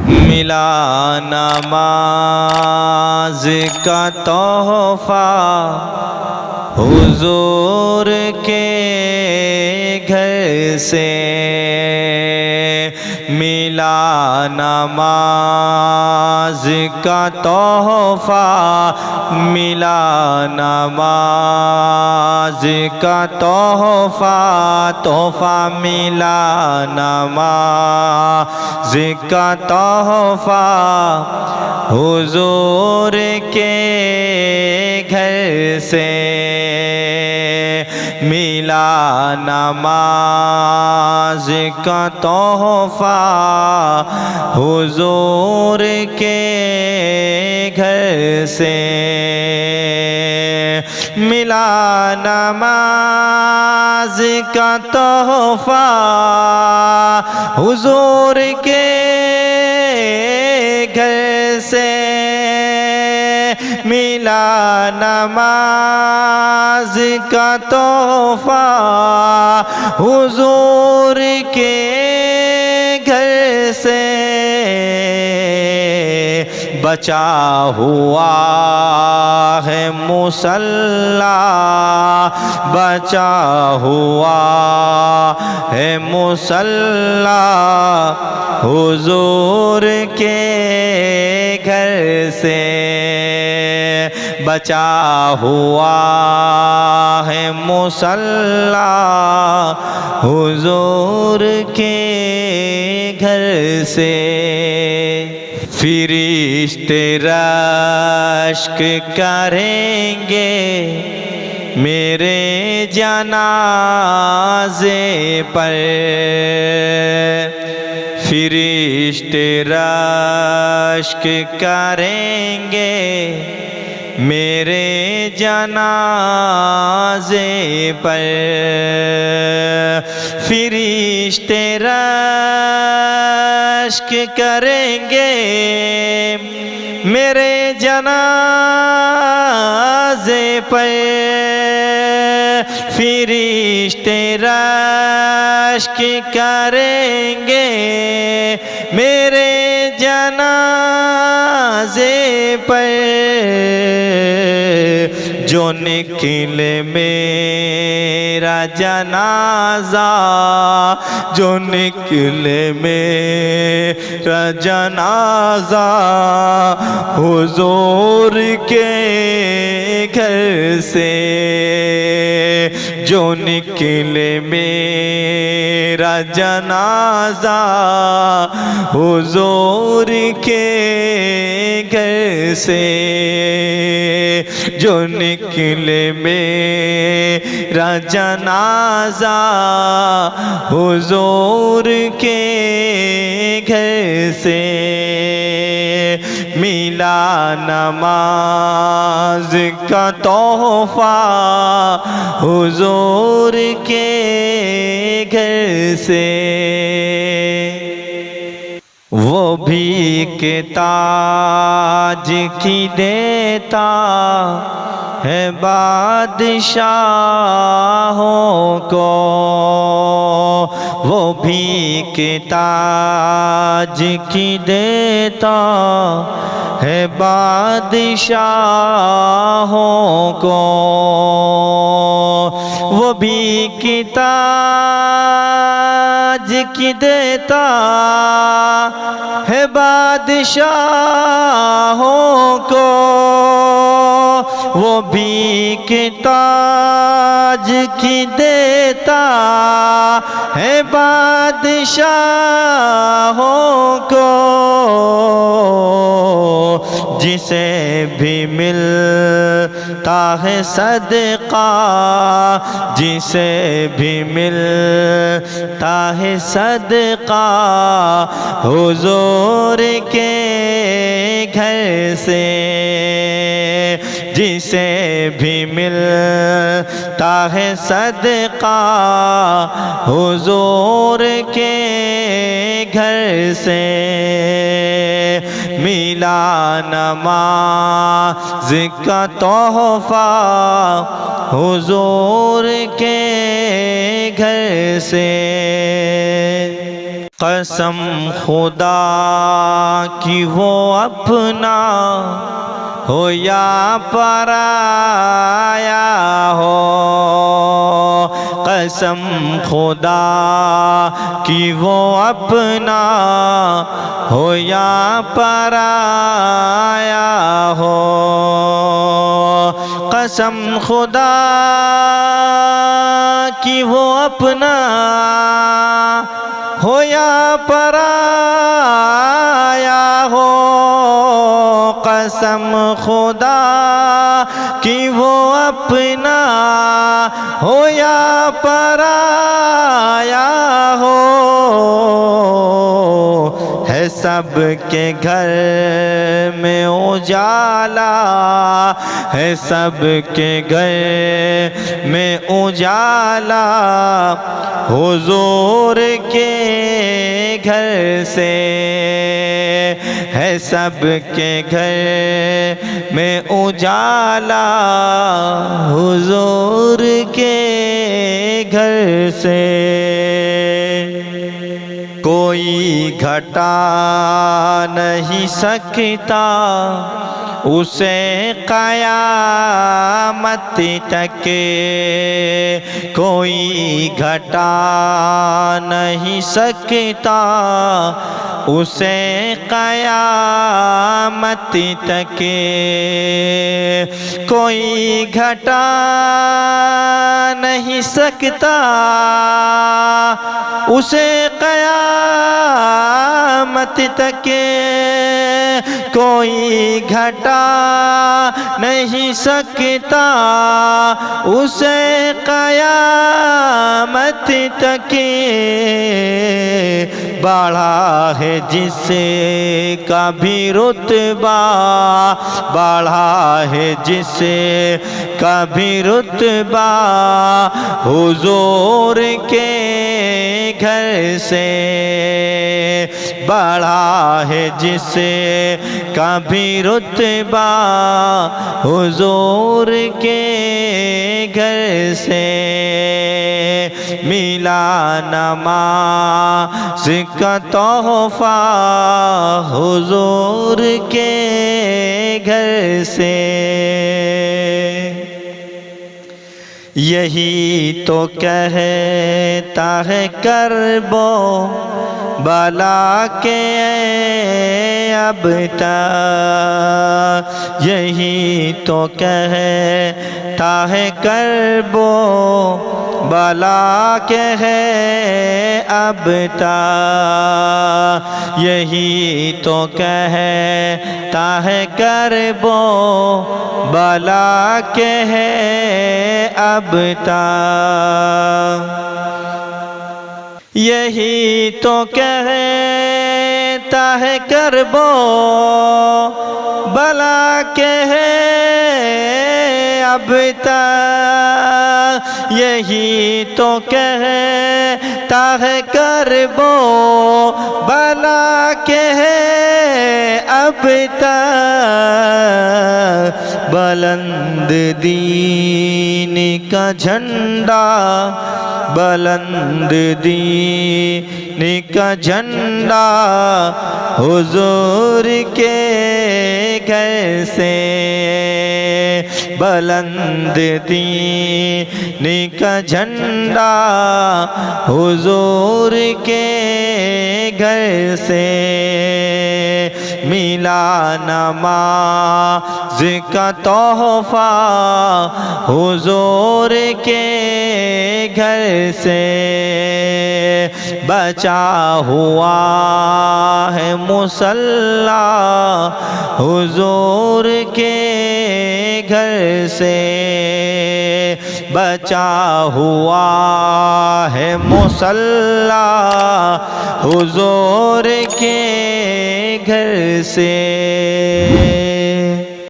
मिला नमाज का तोहफा हुजूर के घर से, मिला नमाज का तोहफा, मिला नमाज का तोहफा, तोहफा मिला नमाज का तोहफा हुजूर के घर से, मिला नमाज का तोहफा हुजूर के घर से, मिला नमाज का तोहफा हुजूर के घर से, मिला नमाज का तोहफा हुजूर के घर से, बचा हुआ है मुसल्ला, बचा हुआ है मुसल्ला हुजूर के घर से, बचा हुआ है मुसल्ला हुजूर के घर से। फरिश्ते रश्क करेंगे मेरे जनाज़े पर, फरिश्ते रश्क करेंगे मेरे जनाज़े पर, फरिश्ते रश्क करेंगे मेरे जनाज़े पर, फरिश्ते रश्क करेंगे मेरे जनाज़े पर, जो निकले मेरा जनाजा, जो निकले मेरा जनाजा हुजूर के घर से, जो निकले मेरा जनाजा हुजूर के घर से, जो निकले मेरा जनाजा हुजूर के घर से, मिला नमाज का तोहफा हुजूर के घर से। वो भी के ताज की देता है बादशाहों को, वो भी के ताज की देता है बादशाहों को, वो भी के ताज की देता है बादशाहों को, वो भी के ताज की देता है बादशाहों को, जिसे भी मिलता है सदका, जिसे भी मिलता है सदका हुजूर के घर से, जिसे भी मिलता है सदका हुजूर के घर से, मिला नमाज का तोहफा हुजूर के घर से। कसम खुदा की वो अपना हो या पराया हो, कसम खुदा की वो अपना हो या पराया हो, कसम खुदा की वो अपना हो या पराया हो, कसम खुदा की वो अपना हो या पराया हो, है सबके घर में उजाला, है सबके घर में उजाला, हुजूर के घर से है सबके घर में उजाला, हुजूर के घर से। कोई घटा नहीं सकता उसे क़यामत तक, कोई घटा नहीं सकता उसे क़यामत तक, कोई घटा नहीं सकता उसे क़यामत तक, कोई घटा नहीं सकता उसे क़यामत तक, बढ़ा है जिसे का भी रुतबा, बढ़ा है जिसे का भी रुतबा, हुजूर के घर से बढ़ा है जिसे का भी रुतबा, हुजूर के घर से। मिला नमाज का तोहफा हुजूर के घर से, यही तो कहता है करबो बला के अब तक, यही तो कहता है करबो बला के है अब तक, यही तो कहता है करबो बला के है अब तक, यही तो कहता है करबो बला के है अब तक, यही तो कहता है करबो बला के है अब तक, बुलंद दीन का झंडा, बुलंद दीन का झंडा, हुजूर के घर से बुलंद दीन का झंडा, हुजूर के घर से। मिला नमाज का तोहफा हुजूर के घर से, बचा हुआ है मुसल्ला हुजूर के घर से, बचा हुआ है मुसल्ला हुजूर के घर से।